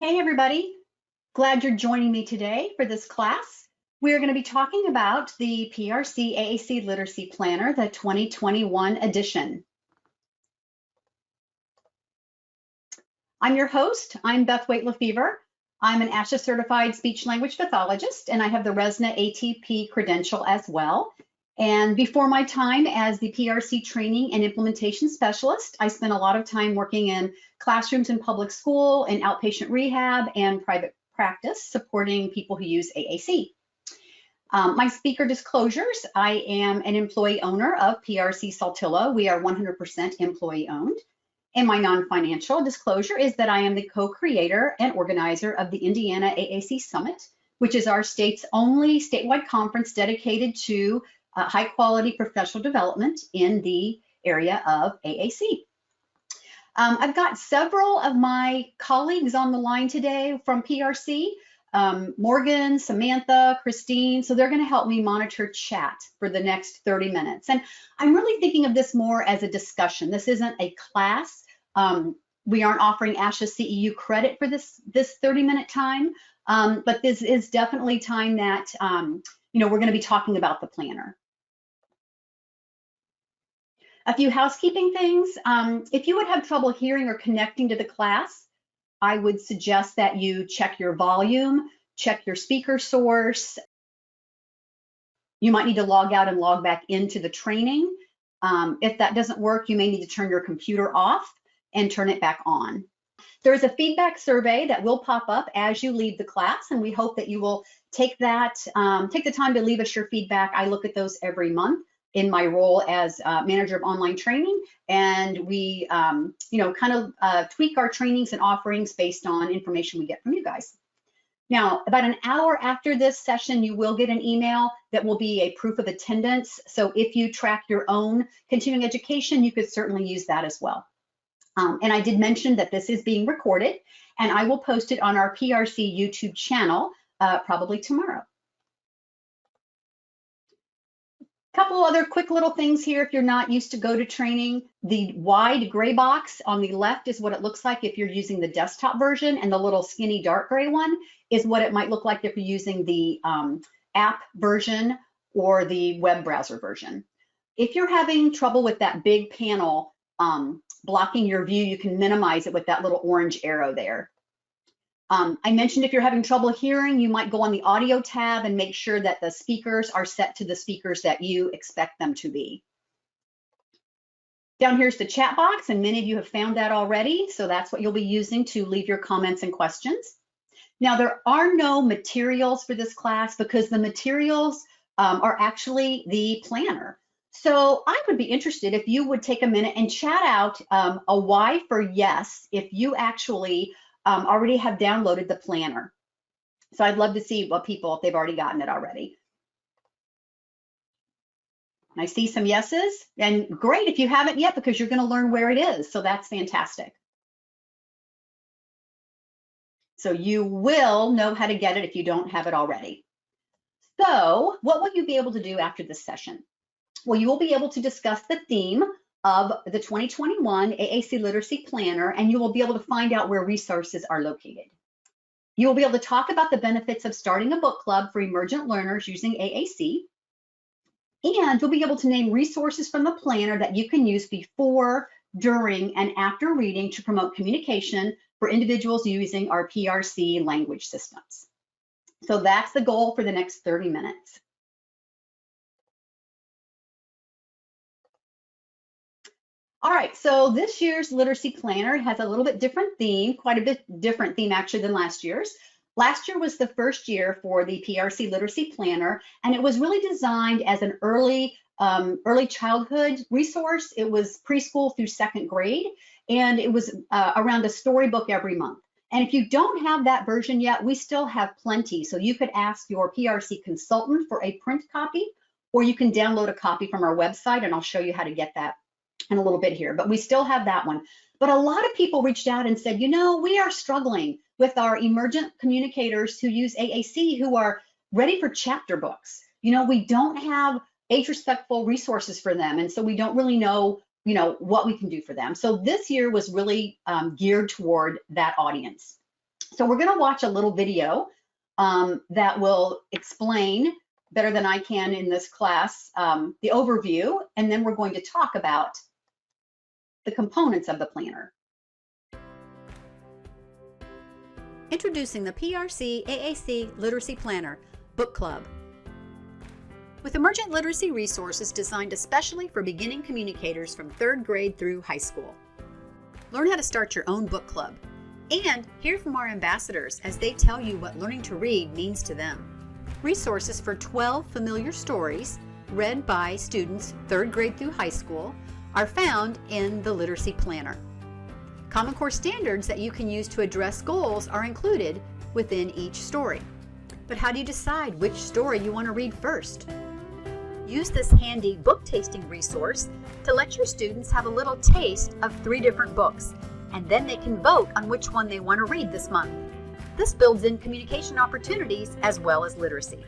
Hey everybody, glad you're joining me today for this class. We're going to be talking about the PRC AAC Literacy Planner, the 2021 edition. I'm your host. I'm Beth Waite-Lafever. I'm an ASHA certified speech language pathologist, and I have the RESNA ATP credential as well. And before my time as the PRC training and implementation specialist, I spent a lot of time working in classrooms in public school, in outpatient rehab, and private practice, supporting people who use AAC. My speaker disclosures: I am an employee owner of PRC Saltillo. We are 100% employee owned. And my non-financial disclosure is that I am the co-creator and organizer of the Indiana AAC Summit, which is our state's only statewide conference dedicated to high quality professional development in the area of AAC. I've got several of my colleagues on the line today from PRC, Morgan, Samantha, Christine, so they're going to help me monitor chat for the next 30 minutes. And I'm really thinking of this more as a discussion. This isn't a class. We aren't offering ASHA CEU credit for this 30-minute time, but this is definitely time that we're going to be talking about the planner. A few housekeeping things. If you would have trouble hearing or connecting to the class, I would suggest that you check your volume, check your speaker source. You might need to log out and log back into the training. If that doesn't work, you may need to turn your computer off and turn it back on. There is a feedback survey that will pop up as you leave the class, and we hope that you will take that, take the time to leave us your feedback. I look at those every month in my role as manager of online training, and we tweak our trainings and offerings based on information we get from you guys. Now, about an hour after this session, you will get an email that will be a proof of attendance. So if you track your own continuing education, you could certainly use that as well. And I did mention that this is being recorded, and I will post it on our PRC YouTube channel probably tomorrow. Couple other quick little things here if you're not used to go to training. The wide gray box on the left is what it looks like if you're using the desktop version, and the little skinny dark gray one is what it might look like if you're using the app version or the web browser version. If you're having trouble with that big panel blocking your view, you can minimize it with that little orange arrow there. I mentioned if you're having trouble hearing, you might go on the audio tab and make sure that the speakers are set to the speakers that you expect them to be. Down here's the chat box, and many of you have found that already, so that's what you'll be using to leave your comments and questions. Now, there are no materials for this class because the materials are actually the planner. So I would be interested if you would take a minute and chat out a Y for yes if you actually already have downloaded the planner. So I'd love to see what people, if they've already gotten it already. And I see some yeses, and great if you haven't yet, because you're going to learn where it is. So that's fantastic. So you will know how to get it if you don't have it already. So what will you be able to do after this session? Well, you will be able to discuss the theme of the 2021 AAC Literacy Planner, and you will be able to find out where resources are located. You will be able to talk about the benefits of starting a book club for emergent learners using AAC, and you'll be able to name resources from the planner that you can use before, during, and after reading to promote communication for individuals using our PRC language systems. So that's the goal for the next 30 minutes. All right, so this year's literacy planner has a little bit different theme, quite a bit different theme actually than last year's. Last year was the first year for the PRC literacy planner, and it was really designed as an early childhood resource. It was preschool through second grade, and it was around a storybook every month. And if you don't have that version yet, we still have plenty. So you could ask your PRC consultant for a print copy, or you can download a copy from our website, and I'll show you how to get that in a little bit here, but we still have that one. But a lot of people reached out and said, we are struggling with our emergent communicators who use AAC who are ready for chapter books. We don't have age-respectful resources for them, and so we don't really know, what we can do for them. So this year was really geared toward that audience. So we're going to watch a little video that will explain better than I can in this class the overview, and then we're going to talk about the components of the planner. Introducing the PRC AAC Literacy Planner Book Club. With emergent literacy resources designed especially for beginning communicators from 3rd grade through high school. Learn how to start your own book club and hear from our ambassadors as they tell you what learning to read means to them. Resources for 12 familiar stories read by students 3rd grade through high school are found in the Literacy Planner. Common Core standards that you can use to address goals are included within each story. But how do you decide which story you want to read first? Use this handy book tasting resource to let your students have a little taste of 3 different books, and then they can vote on which one they want to read this month. This builds in communication opportunities as well as literacy.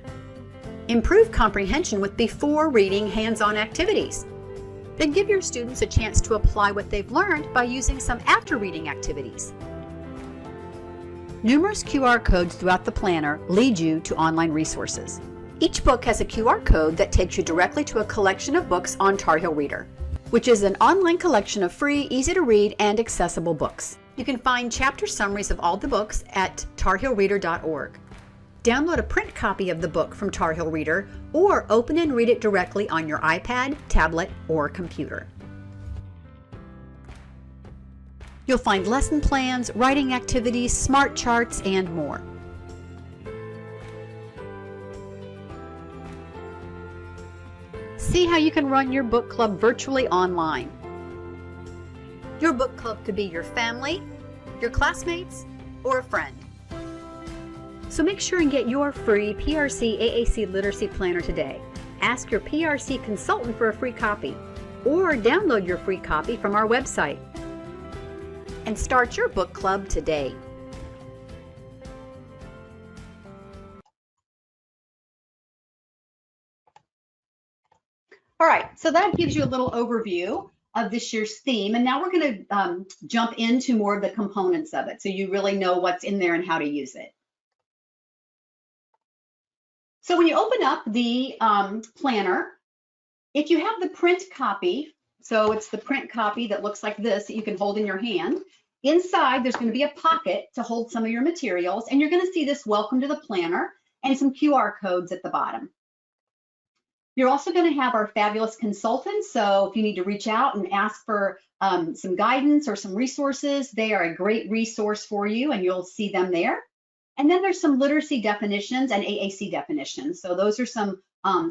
Improve comprehension with before reading hands-on activities. Then give your students a chance to apply what they've learned by using some after reading activities. Numerous QR codes throughout the planner lead you to online resources. Each book has a QR code that takes you directly to a collection of books on Tar Heel Reader, which is an online collection of free, easy to read, and accessible books. You can find chapter summaries of all the books at tarheelreader.org. Download a print copy of the book from Tar Heel Reader or open and read it directly on your iPad, tablet, or computer. You'll find lesson plans, writing activities, smart charts, and more. See how you can run your book club virtually online. Your book club could be your family, your classmates, or a friend. So make sure and get your free PRC AAC Literacy Planner today. Ask your PRC consultant for a free copy, or download your free copy from our website. And start your book club today. All right, so that gives you a little overview of this year's theme, and now we're going to jump into more of the components of it so you really know what's in there and how to use it. So when you open up the planner, if you have the print copy, so it's the print copy that looks like this that you can hold in your hand, inside there's going to be a pocket to hold some of your materials, and you're going to see this welcome to the planner and some QR codes at the bottom. You're also going to have our fabulous consultants, so if you need to reach out and ask for some guidance or some resources, they are a great resource for you, and you'll see them there. And then there's some literacy definitions and AAC definitions. So those are some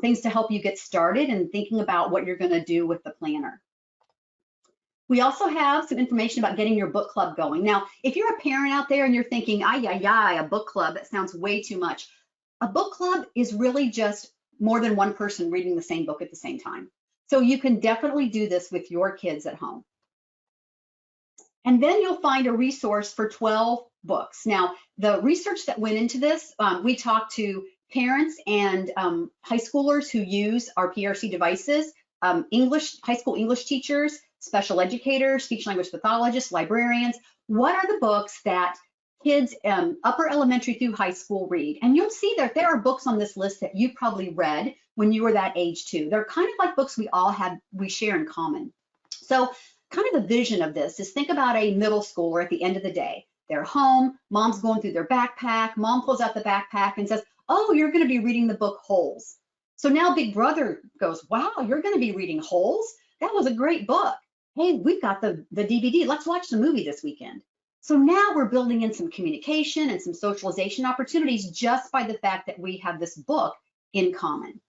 things to help you get started and thinking about what you're going to do with the planner. We also have some information about getting your book club going. Now, if you're a parent out there and you're thinking, a book club, that sounds way too much. A book club is really just more than one person reading the same book at the same time. So you can definitely do this with your kids at home. And then you'll find a resource for 12 books. Now, the research that went into this, we talked to parents and high schoolers who use our PRC devices, high school English teachers, special educators, speech language pathologists, librarians. What are the books that kids upper elementary through high school read? And you'll see that there are books on this list that you probably read when you were that age too. They're kind of like books we share in common. So kind of the vision of this is, think about a middle schooler at the end of the day. They're home, mom's going through their backpack, mom pulls out the backpack and says, oh, you're going to be reading the book Holes. So now Big Brother goes, wow, you're going to be reading Holes? That was a great book. Hey, we've got the DVD. Let's watch the movie this weekend. So now we're building in some communication and some socialization opportunities just by the fact that we have this book in common.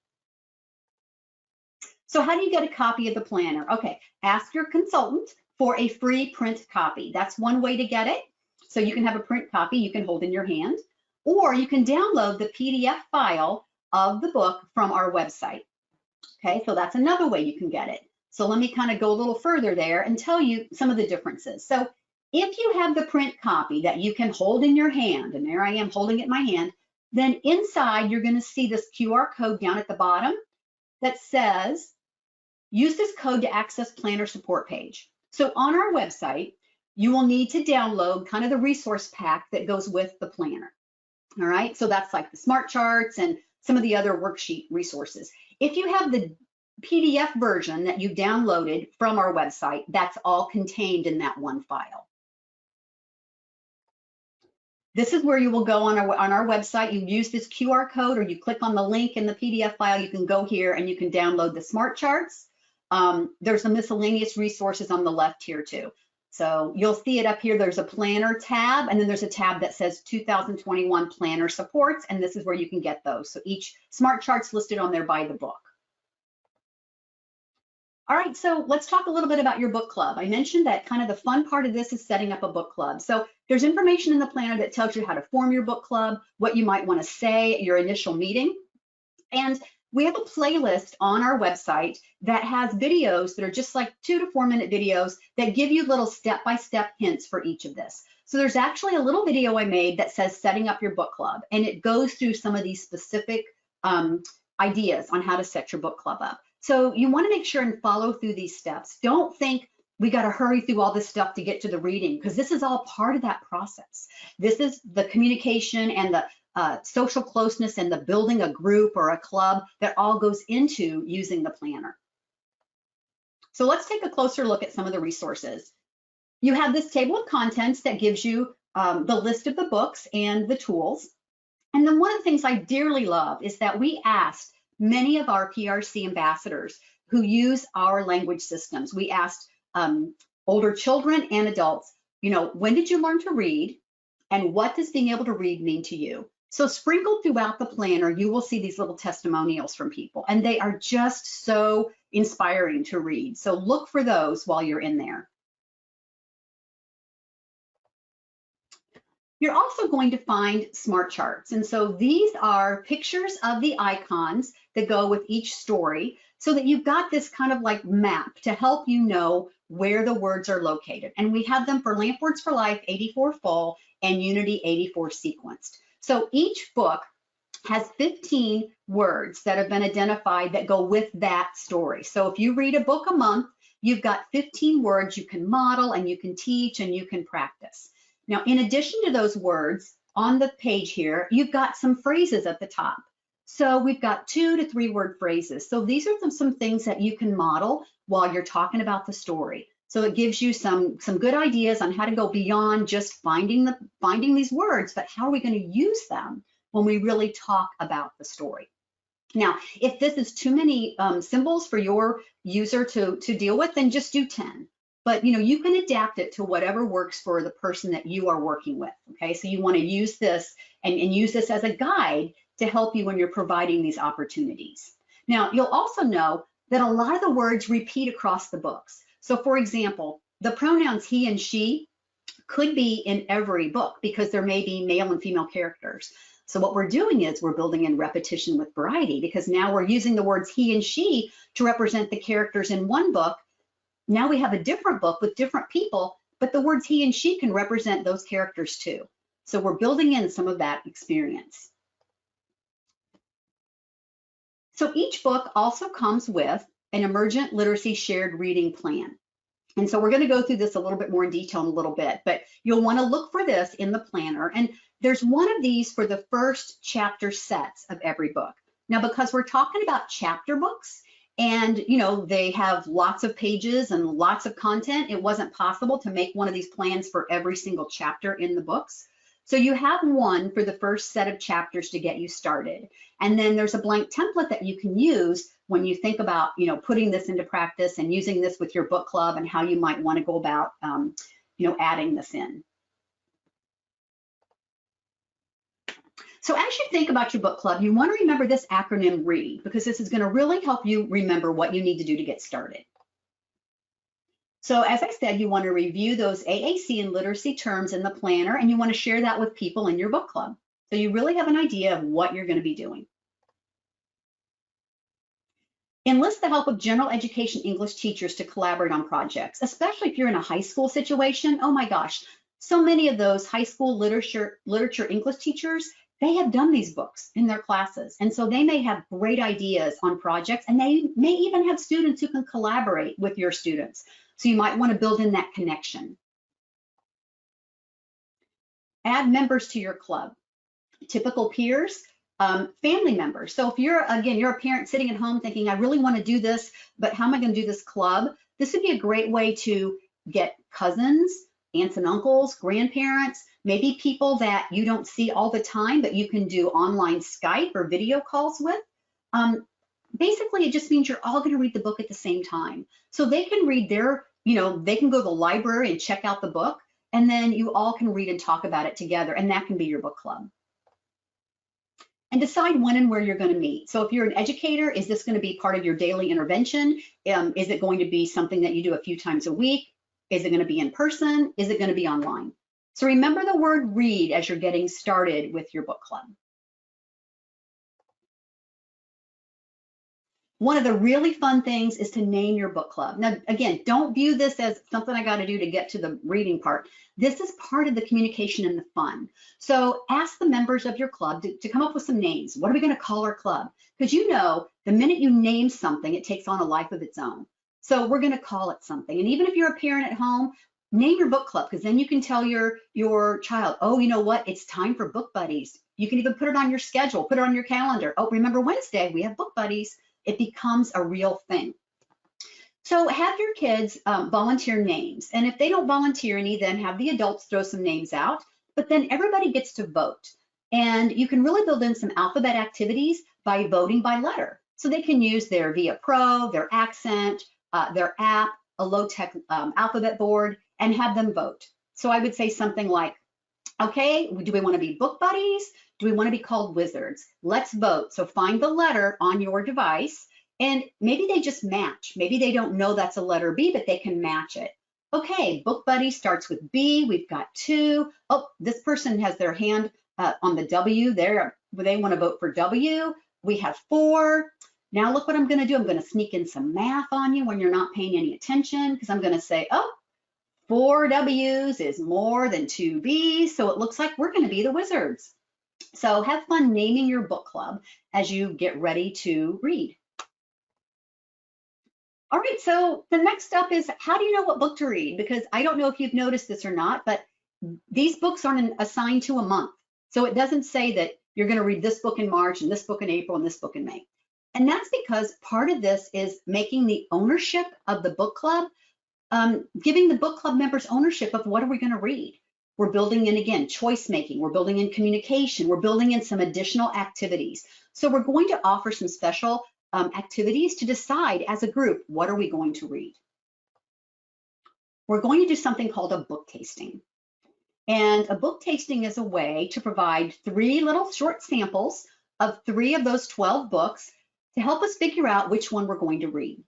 So how do you get a copy of the planner? Okay, ask your consultant for a free print copy. That's one way to get it. So you can have a print copy you can hold in your hand, or you can download the PDF file of the book from our website. Okay, so that's another way you can get it. So let me kind of go a little further there and tell you some of the differences. So if you have the print copy that you can hold in your hand, and there I am holding it in my hand, then inside you're going to see this QR code down at the bottom that says, use this code to access planner support page. So on our website, you will need to download kind of the resource pack that goes with the planner. All right, so that's like the smart charts and some of the other worksheet resources. If you have the PDF version that you downloaded from our website, that's all contained in that one file. This is where you will go on our website. You use this QR code or you click on the link in the PDF file. You can go here and you can download the smart charts. There's some miscellaneous resources on the left here too. So you'll see it up here. There's a planner tab, and then there's a tab that says 2021 planner supports, and this is where you can get those. So each smart chart's listed on there by the book. All right, so let's talk a little bit about your book club. I mentioned that kind of the fun part of this is setting up a book club. So there's information in the planner that tells you how to form your book club, what you might want to say at your initial meeting. And we have a playlist on our website that has videos that are just like 2 to 4 minute videos that give you little step-by-step hints for each of this. So there's actually a little video I made that says setting up your book club, and it goes through some of these specific ideas on how to set your book club up. So you want to make sure and follow through these steps. Don't think we got to hurry through all this stuff to get to the reading, because this is all part of that process. This is the communication and the social closeness and the building a group or a club that all goes into using the planner. So let's take a closer look at some of the resources. You have this table of contents that gives you the list of the books and the tools. And then one of the things I dearly love is that we asked many of our PRC ambassadors who use our language systems. We asked older children and adults, you know, when did you learn to read, and what does being able to read mean to you? So sprinkled throughout the planner, you will see these little testimonials from people, and they are just so inspiring to read. So look for those while you're in there. You're also going to find smart charts. And so these are pictures of the icons that go with each story, so that you've got this kind of like map to help you know where the words are located. And we have them for Lamp Words for Life 84 full and Unity 84 sequenced. So each book has 15 words that have been identified that go with that story. So if you read a book a month, you've got 15 words you can model and you can teach and you can practice. Now, in addition to those words on the page here, you've got some phrases at the top. So we've got 2 to 3 word phrases. So these are some things that you can model while you're talking about the story. So it gives you some good ideas on how to go beyond just finding these words, but how are we going to use them when we really talk about the story? Now, if this is too many symbols for your user to deal with, then just do 10. But you know, you can adapt it to whatever works for the person that you are working with. Okay, so you want to use this and use this as a guide to help you when you're providing these opportunities. Now, you'll also know that a lot of the words repeat across the books. So for example, the pronouns he and she could be in every book because there may be male and female characters. So what we're doing is we're building in repetition with variety, because now we're using the words he and she to represent the characters in one book. Now we have a different book with different people, but the words he and she can represent those characters too. So we're building in some of that experience. So each book also comes with an emergent literacy shared reading plan. And so we're going to go through this a little bit more in detail in a little bit, but you'll want to look for this in the planner. And there's one of these for the first chapter sets of every book. Now, because we're talking about chapter books and, you know, they have lots of pages and lots of content, it wasn't possible to make one of these plans for every single chapter in the books. So you have one for the first set of chapters to get you started. And then there's a blank template that you can use when you think about, you know, putting this into practice and using this with your book club and how you might want to go about, you know, adding this in. So as you think about your book club, you want to remember this acronym READ, because this is going to really help you remember what you need to do to get started. So as I said, you want to review those AAC and literacy terms in the planner, and you want to share that with people in your book club. So you really have an idea of what you're going to be doing. Enlist the help of general education English teachers to collaborate on projects, especially if you're in a high school situation. Oh my gosh, so many of those high school literature English teachers, they have done these books in their classes. And so they may have great ideas on projects, and they may even have students who can collaborate with your students. So you might want to build in that connection. Add members to your club. Typical peers, family members. So if you're a parent sitting at home thinking, I really want to do this, but how am I going to do this club? This would be a great way to get cousins, aunts and uncles, grandparents, maybe people that you don't see all the time, but you can do online Skype or video calls with. Basically, it just means you're all going to read the book at the same time. So they can read they can go to the library and check out the book, and then you all can read and talk about it together, and that can be your book club. And decide when and where you're going to meet. So if you're an educator, is this going to be part of your daily intervention? Is it going to be something that you do a few times a week? Is it going to be in person? Is it going to be online? So remember the word read as you're getting started with your book club. One of the really fun things is to name your book club. Now, again, don't view this as something I got to do to get to the reading part. This is part of the communication and the fun. So ask the members of your club to come up with some names. What are we going to call our club? Because the minute you name something, it takes on a life of its own. So we're going to call it something. And even if you're a parent at home, name your book club, because then you can tell your child, oh, you know what? It's time for book buddies. You can even put it on your schedule, put it on your calendar. Oh, remember Wednesday, we have book buddies. It becomes a real thing. So have your kids volunteer names. And if they don't volunteer any, then have the adults throw some names out, but then everybody gets to vote. And you can really build in some alphabet activities by voting by letter. So they can use their VIA Pro, their Accent, their app, a low-tech alphabet board, and have them vote. So I would say something like, okay, do we want to be book buddies? Do we want to be called wizards? Let's vote. So find the letter on your device, and maybe they just match. Maybe they don't know that's a letter B, but they can match it. Okay, book buddy starts with B. We've got 2. Oh, this person has their hand on the W there. They want to vote for W. We have 4. Now look what I'm going to do. I'm going to sneak in some math on you when you're not paying any attention, because I'm going to say, oh, 4 W's is more than 2 B's. So it looks like we're going to be the wizards. So have fun naming your book club as you get ready to read. All right, so the next up is, how do you know what book to read? Because I don't know if you've noticed this or not, but these books aren't assigned to a month. So it doesn't say that you're going to read this book in March and this book in April and this book in May. And that's because part of this is making the ownership of the book club, giving the book club members ownership of what are we going to read. We're building in, again, choice making, we're building in communication, we're building in some additional activities. So we're going to offer some special activities to decide as a group, what are we going to read? We're going to do something called a book tasting. And a book tasting is a way to provide 3 little short samples of 3 of those 12 books to help us figure out which one we're going to read.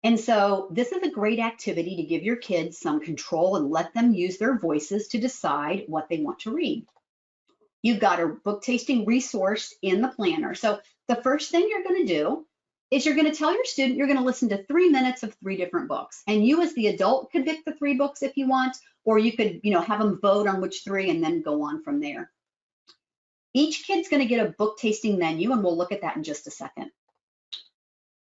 And so this is a great activity to give your kids some control and let them use their voices to decide what they want to read. You've got a book tasting resource in the planner. So the first thing you're going to do is you're going to tell your student you're going to listen to 3 minutes of 3 different books. And you as the adult could pick the 3 books if you want, or you could, have them vote on which 3 and then go on from there. Each kid's going to get a book tasting menu, and we'll look at that in just a second.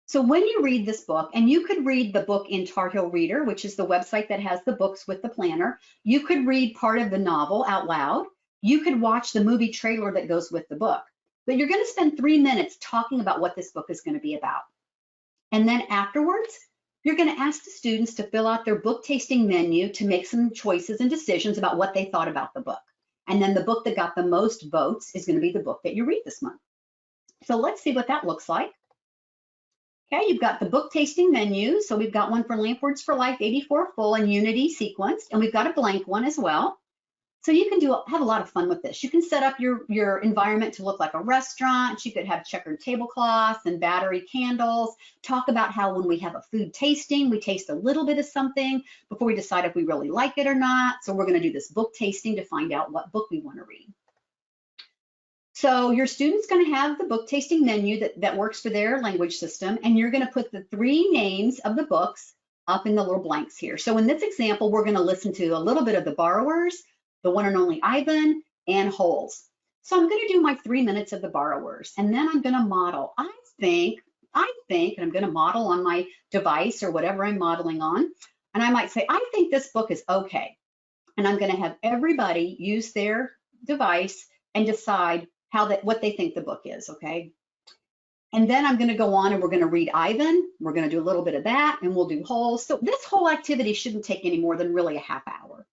So when you read this book, and you could read the book in Tar Heel Reader, which is the website that has the books with the planner, you could read part of the novel out loud. You could watch the movie trailer that goes with the book. But you're going to spend 3 minutes talking about what this book is going to be about. And then afterwards, you're going to ask the students to fill out their book tasting menu to make some choices and decisions about what they thought about the book. And then the book that got the most votes is going to be the book that you read this month. So let's see what that looks like. Okay, you've got the book tasting menu. So we've got one for Lamp Words for Life 84 full and Unity sequenced, and we've got a blank one as well. So you can have a lot of fun with this. You can set up your environment to look like a restaurant. You could have checkered tablecloths and battery candles. Talk about how when we have a food tasting, we taste a little bit of something before we decide if we really like it or not. So we're going to do this book tasting to find out what book we want to read. So your student's going to have the book tasting menu that works for their language system, and you're going to put the 3 names of the books up in the little blanks here. So in this example, we're going to listen to a little bit of The Borrowers, The One and Only Ivan, and Holes. So I'm going to do my 3 minutes of The Borrowers, and then I'm going to model. I think, and I'm going to model on my device or whatever I'm modeling on, and I might say, I think this book is okay. And I'm going to have everybody use their device and decide what they think the book is, okay? And then I'm going to go on and we're going to read Ivan. We're going to do a little bit of that and we'll do wholes. So this whole activity shouldn't take any more than really a half hour.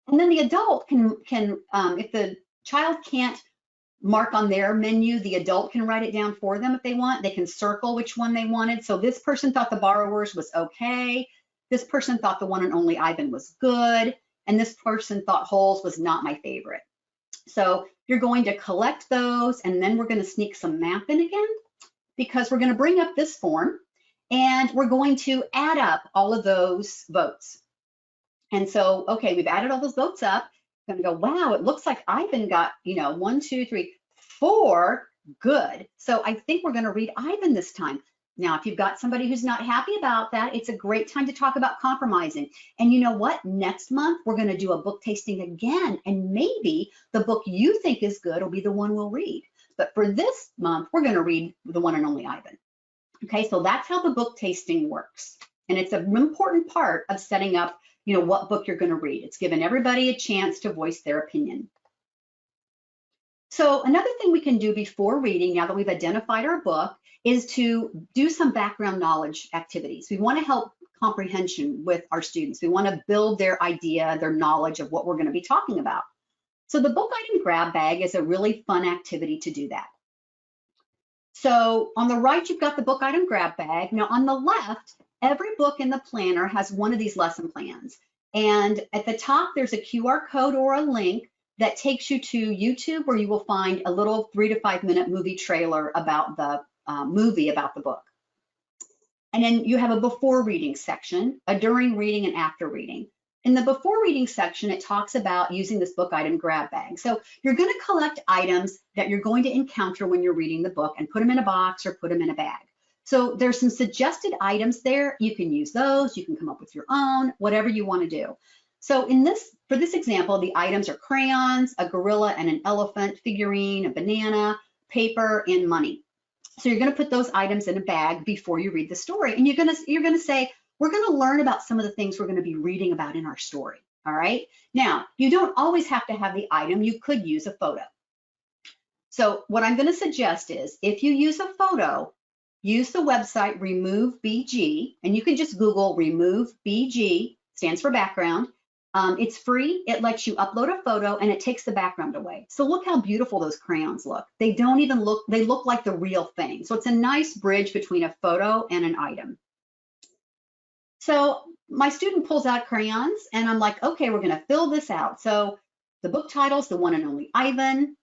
And then the adult can if the child can't mark on their menu, the adult can write it down for them if they want. They can circle which one they wanted. So this person thought the borrowers was okay. This person thought the one and only Ivan was good. And this person thought wholes was not my favorite. So you're going to collect those, and then we're going to sneak some math in again, because we're going to bring up this form and we're going to add up all of those votes. And so, okay, we've added all those votes up. I'm going to go, wow, it looks like Ivan got, 1, 2, 3, 4, good. So I think we're going to read Ivan this time. Now, if you've got somebody who's not happy about that, it's a great time to talk about compromising. And you know what? Next month, we're going to do a book tasting again. And maybe the book you think is good will be the one we'll read. But for this month, we're going to read the one and only Ivan. Okay, so that's how the book tasting works. And it's an important part of setting up, what book you're going to read. It's given everybody a chance to voice their opinion. So another thing we can do before reading, now that we've identified our book, is to do some background knowledge activities. We want to help comprehension with our students. We want to build their idea, their knowledge of what we're going to be talking about. So the book item grab bag is a really fun activity to do that. So on the right, you've got the book item grab bag. Now on the left, every book in the planner has one of these lesson plans. And at the top, there's a QR code or a link that takes you to YouTube, where you will find a little 3 to 5 minute movie trailer about the movie about the book. And then you have a before reading section, a during reading, and after reading. In the before reading section, it talks about using this book item grab bag. So you're going to collect items that you're going to encounter when you're reading the book and put them in a box or put them in a bag. So there's some suggested items there. You can use those. You can come up with your own, whatever you want to do. So for this example, the items are crayons, a gorilla and an elephant, figurine, a banana, paper, and money. So you're going to put those items in a bag before you read the story. And you're going to say, we're going to learn about some of the things we're going to be reading about in our story. All right. Now, you don't always have to have the item. You could use a photo. So what I'm going to suggest is, if you use a photo, use the website Remove BG, and you can just Google Remove BG, stands for background. It's free. It lets you upload a photo and it takes the background away. So look how beautiful those crayons look. They don't even look, they look like the real thing. So it's a nice bridge between a photo and an item. So my student pulls out crayons and I'm like, okay, we're going to fill this out. So the book title's The One and Only Ivan.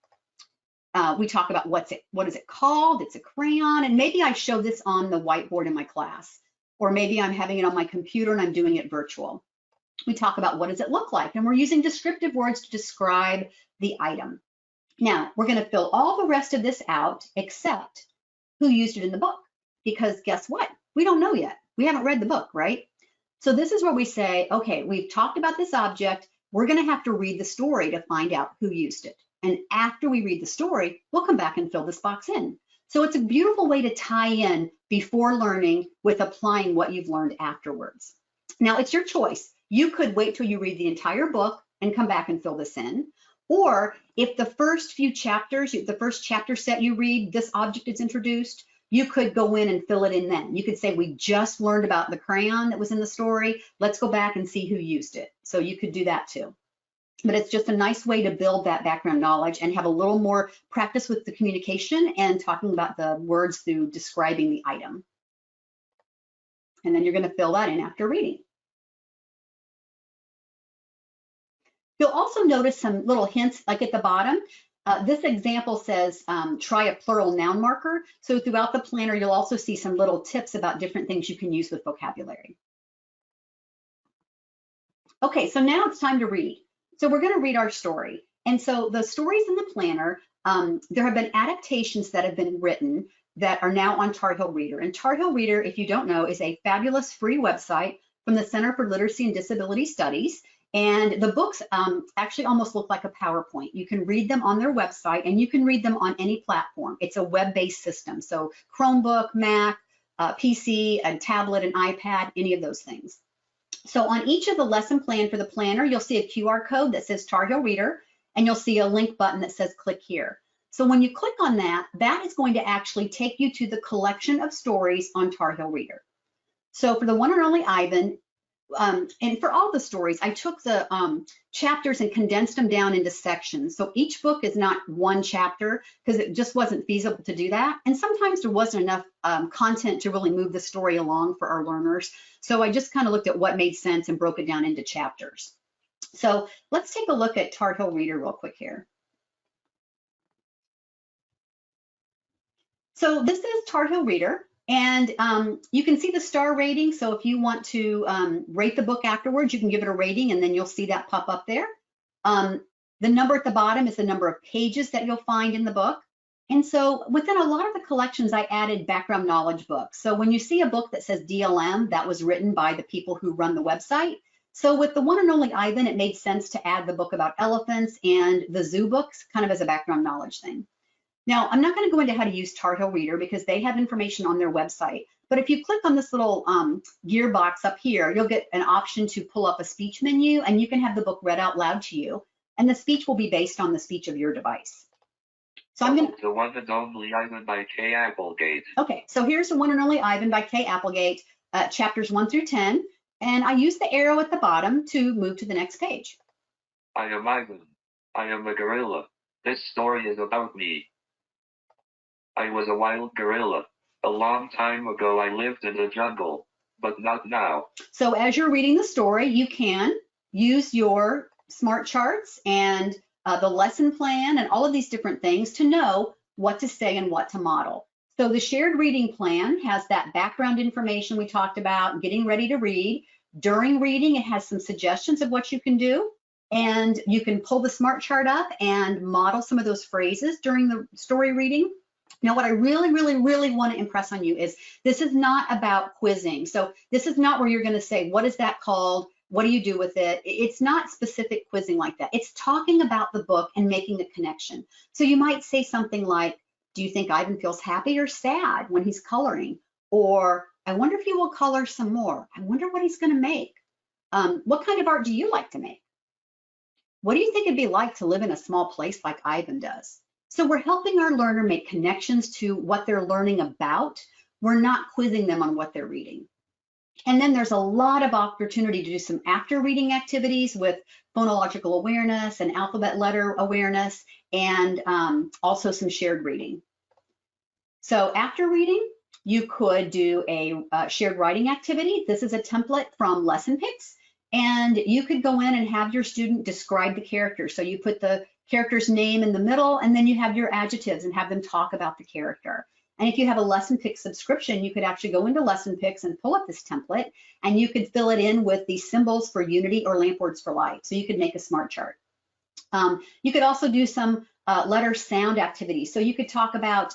We talk about what is it called? It's a crayon. And maybe I show this on the whiteboard in my class, or maybe I'm having it on my computer and I'm doing it virtual. We talk about what does it look like, and we're using descriptive words to describe the item. Now, we're going to fill all the rest of this out except who used it in the book, because guess what? We don't know yet. We haven't read the book, right? So this is where we say, okay, we've talked about this object. We're going to have to read the story to find out who used it. And after we read the story, we'll come back and fill this box in. So it's a beautiful way to tie in before learning with applying what you've learned afterwards. Now, it's your choice. You could wait till you read the entire book and come back and fill this in. Or if the first few chapters, the first chapter set you read, this object is introduced, you could go in and fill it in then. You could say, we just learned about the crayon that was in the story. Let's go back and see who used it. So you could do that too. But it's just a nice way to build that background knowledge and have a little more practice with the communication and talking about the words through describing the item. And then you're going to fill that in after reading. You'll also notice some little hints like at the bottom. This example says, try a plural noun marker. So throughout the planner, you'll also see some little tips about different things you can use with vocabulary. Okay, so now it's time to read. So we're going to read our story. And so the stories in the planner, there have been adaptations that have been written that are now on Tar Heel Reader. And Tar Heel Reader, if you don't know, is a fabulous free website from the Center for Literacy and Disability Studies. And the books actually almost look like a PowerPoint. You can read them on their website and you can read them on any platform. It's a web-based system. So Chromebook, Mac, PC, a tablet, an iPad, any of those things. So on each of the lesson plan for the planner, you'll see a QR code that says Tar Heel Reader, and you'll see a link button that says click here. So when you click on that, that is going to actually take you to the collection of stories on Tar Heel Reader. So for the one and only Ivan, and for all the stories, I took the chapters and condensed them down into sections. So each book is not one chapter because it just wasn't feasible to do that. And sometimes there wasn't enough content to really move the story along for our learners. So I just kind of looked at what made sense and broke it down into chapters. So let's take a look at Tar Heel Reader real quick here. So this is Tar Heel Reader. And you can see the star rating. So if you want to rate the book afterwards, you can give it a rating and then you'll see that pop up there. The number at the bottom is the number of pages that you'll find in the book. And so within a lot of the collections, I added background knowledge books. So when you see a book that says DLM, that was written by the people who run the website. So with the one and only Ivan, it made sense to add the book about elephants and the zoo books kind of as a background knowledge thing. Now, I'm not going to go into how to use Tar Heel Reader because they have information on their website. But if you click on this little gear box up here, you'll get an option to pull up a speech menu and you can have the book read out loud to you. And the speech will be based on the speech of your device. So I'm going to... The One and Only Ivan by Kay Applegate. Okay, so here's The One and Only Ivan by Kay Applegate, chapters 1 through 10. And I use the arrow at the bottom to move to the next page. I am Ivan. I am a gorilla. This story is about me. I was a wild gorilla. A long time ago, I lived in the jungle, but not now. So as you're reading the story, you can use your smart charts and the lesson plan and all of these different things to know what to say and what to model. So the shared reading plan has that background information we talked about, getting ready to read. During reading, it has some suggestions of what you can do. And you can pull the smart chart up and model some of those phrases during the story reading. Now, what I really want to impress on you is this is not about quizzing. So this is not where you're going to say, what is that called? What do you do with it? It's not specific quizzing like that. It's talking about the book and making a connection. So you might say something like, do you think Ivan feels happy or sad when he's coloring? Or I wonder if he will color some more. I wonder what he's going to make. What kind of art do you like to make? What do you think it'd be like to live in a small place like Ivan does? So we're helping our learner make connections to what they're learning about. We're not quizzing them on what they're reading. And then there's a lot of opportunity to do some after reading activities with phonological awareness and alphabet letter awareness, and also some shared reading. So after reading, you could do a shared writing activity. This is a template from Lesson Picks, and you could go in and have your student describe the character. So you put the character's name in the middle, and then you have your adjectives and have them talk about the character. And if you have a Lesson Picks subscription, you could actually go into Lesson Picks and pull up this template, and you could fill it in with the symbols for unity or lamp words for life. So you could make a smart chart. You could also do some letter sound activities. So you could talk about,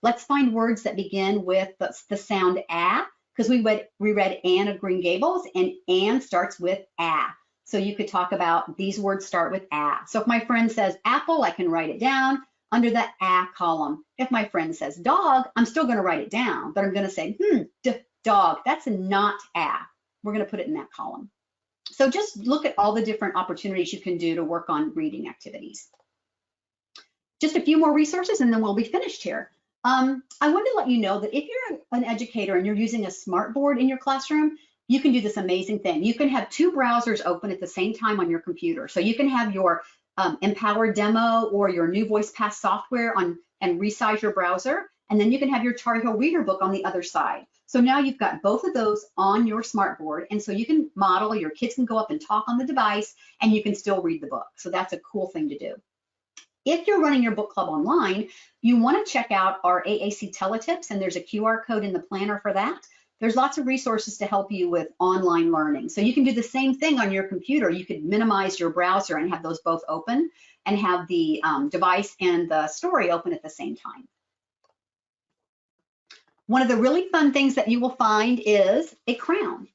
let's find words that begin with the sound a, because we read Anne of Green Gables, and Anne starts with a. So you could talk about these words start with a. So if my friend says apple, I can write it down under the a column. If my friend says dog, I'm still going to write it down, but I'm going to say, dog, that's not a. We're going to put it in that column. So just look at all the different opportunities you can do to work on reading activities. Just a few more resources and then we'll be finished here. I wanted to let you know that if you're an educator and you're using a smart board in your classroom, you can do this amazing thing. You can have two browsers open at the same time on your computer. So you can have your Empower demo or your new VoicePass software on and resize your browser, and then you can have your Tar Heel Reader book on the other side. So now you've got both of those on your smart board, and so you can model, your kids can go up and talk on the device, and you can still read the book. So that's a cool thing to do. If you're running your book club online, you want to check out our AAC teletips, and there's a QR code in the planner for that. There's lots of resources to help you with online learning. So you can do the same thing on your computer. You could minimize your browser and have those both open and have the device and the story open at the same time. One of the really fun things that you will find is a crown.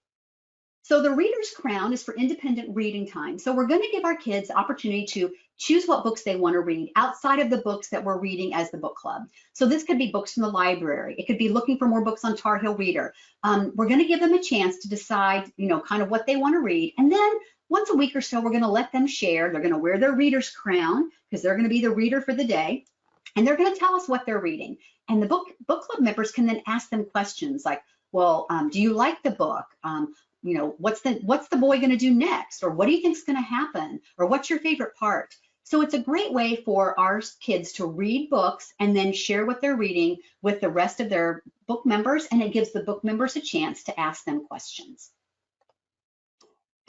So the Reader's Crown is for independent reading time. So we're going to give our kids the opportunity to choose what books they want to read outside of the books that we're reading as the book club. So this could be books from the library. It could be looking for more books on Tar Heel Reader. We're going to give them a chance to decide, kind of what they want to read. And then once a week or so, we're going to let them share. They're going to wear their reader's crown because they're going to be the reader for the day. And they're going to tell us what they're reading. And the book club members can then ask them questions like, well, do you like the book? You know, what's the boy going to do next? Or what do you think is going to happen? Or what's your favorite part? So it's a great way for our kids to read books and then share what they're reading with the rest of their book members. And it gives the book members a chance to ask them questions.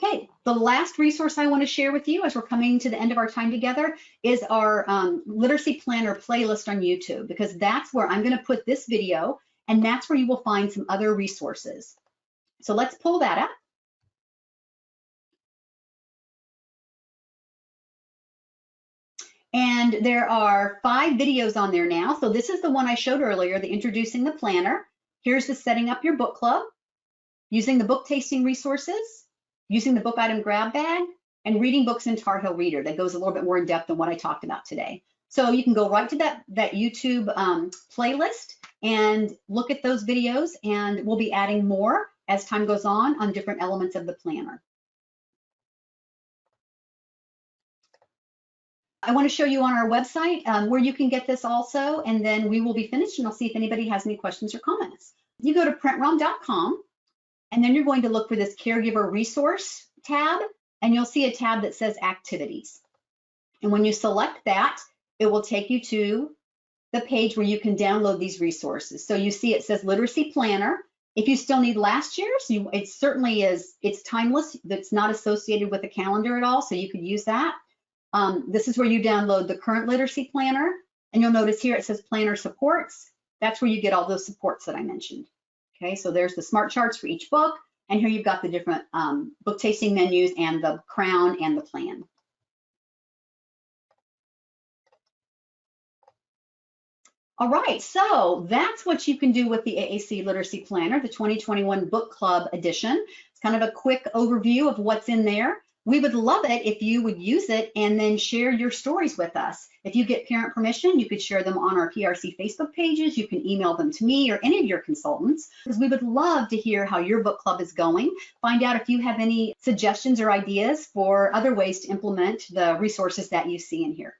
Okay, the last resource I want to share with you as we're coming to the end of our time together is our Literacy Planner playlist on YouTube, because that's where I'm going to put this video, and that's where you will find some other resources. So let's pull that up. And there are 5 videos on there now. So this is the one I showed earlier, the Introducing the Planner. Here's the Setting Up Your Book Club, using the book tasting resources, using the book item grab bag, and reading books in Tar Heel Reader. That goes a little bit more in depth than what I talked about today. So you can go right to that YouTube playlist and look at those videos, and we'll be adding more as time goes on different elements of the planner. I want to show you on our website where you can get this also, and then we will be finished, and I'll see if anybody has any questions or comments. You go to printrom.com, and then you're going to look for this Caregiver Resource tab, and you'll see a tab that says Activities. And when you select that, it will take you to the page where you can download these resources. So you see it says Literacy Planner. If you still need last year's, it certainly is, it's timeless. That's not associated with a calendar at all, so you could use that. This is where you download the current literacy planner, and you'll notice here it says planner supports. That's where you get all those supports that I mentioned. Okay, so there's the smart charts for each book, and here you've got the different book tasting menus and the crown and the plan. All right, so that's what you can do with the AAC Literacy Planner, the 2021 Book Club edition. It's kind of a quick overview of what's in there. We would love it if you would use it and then share your stories with us. If you get parent permission, you could share them on our PRC Facebook pages. You can email them to me or any of your consultants, because we would love to hear how your book club is going. Find out if you have any suggestions or ideas for other ways to implement the resources that you see in here.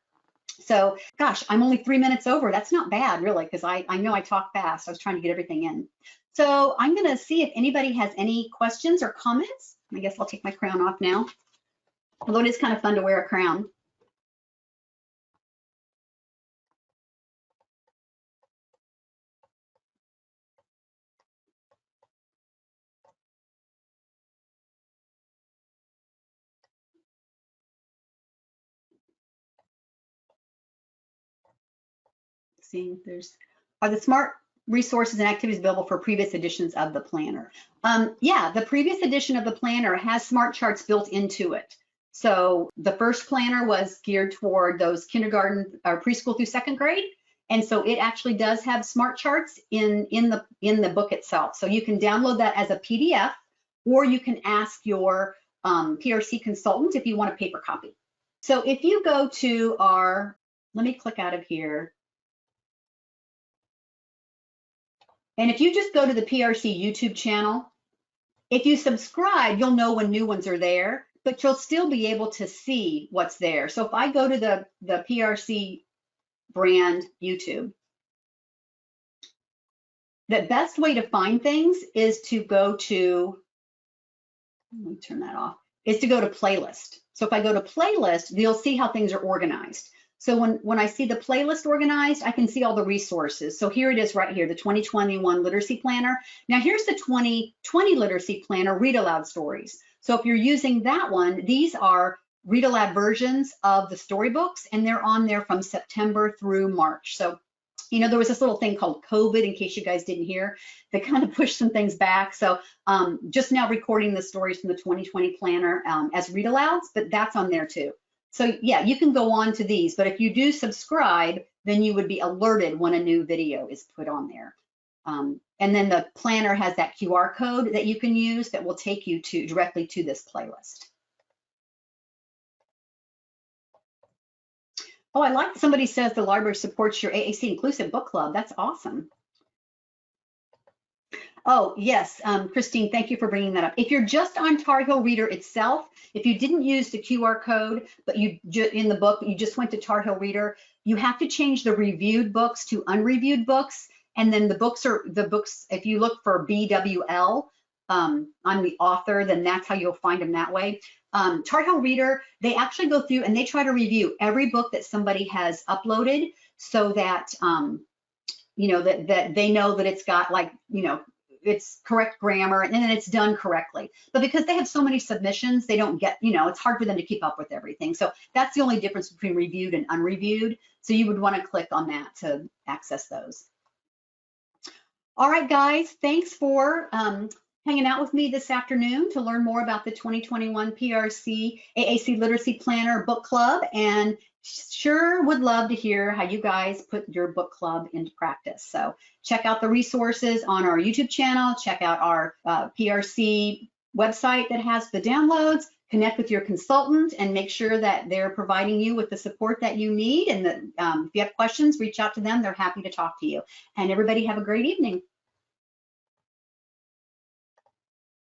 So, gosh, I'm only 3 minutes over. That's not bad, really, because I know I talk fast. I was trying to get everything in. So I'm going to see if anybody has any questions or comments. I guess I'll take my crown off now. Although it is kind of fun to wear a crown. See if there's, are the smart resources and activities available for previous editions of the planner? Yeah, the previous edition of the planner has smart charts built into it. So the first planner was geared toward those kindergarten or preschool through 2nd grade. And so it actually does have smart charts in the book itself. So you can download that as a PDF, or you can ask your PRC consultant if you want a paper copy. So if you go to our, let me click out of here. And if you just go to the PRC YouTube channel, if you subscribe, you'll know when new ones are there, but you'll still be able to see what's there. So if I go to the PRC brand YouTube, the best way to find things is to go to, let me turn that off, is to go to playlist. So if I go to playlist, you'll see how things are organized. So when I see the playlist organized, I can see all the resources. So here it is right here, the 2021 Literacy Planner. Now here's the 2020 Literacy Planner Read Aloud Stories. So if you're using that one, these are read aloud versions of the storybooks, and they're on there from September through March. So, you know, there was this little thing called COVID, in case you guys didn't hear, that kind of pushed some things back. So just now recording the stories from the 2020 planner as read alouds, but that's on there too. So yeah, you can go on to these, but if you do subscribe, then you would be alerted when a new video is put on there. And then the planner has that QR code that you can use that will take you directly to this playlist. Oh, I like somebody says the library supports your AAC Inclusive Book Club. That's awesome. Oh, yes, Christine, thank you for bringing that up. If you're just on Tar Heel Reader itself, if you didn't use the QR code, but you in the book, you just went to Tar Heel Reader, you have to change the reviewed books to unreviewed books. And then the books, if you look for BWL on the author, then that's how you'll find them that way. Tar Heel Reader, they actually go through and they try to review every book that somebody has uploaded so that, you know, that they know that it's got, like, you know, it's correct grammar and then it's done correctly. But because they have so many submissions, they don't get, you know, it's hard for them to keep up with everything. So that's the only difference between reviewed and unreviewed. So you would want to click on that to access those. All right, guys, thanks for hanging out with me this afternoon to learn more about the 2021 PRC AAC Literacy Planner Book Club, and sure would love to hear how you guys put your book club into practice. So check out the resources on our YouTube channel, check out our PRC website that has the downloads, connect with your consultant and make sure that they're providing you with the support that you need. And that if you have questions, reach out to them. They're happy to talk to you. And everybody have a great evening.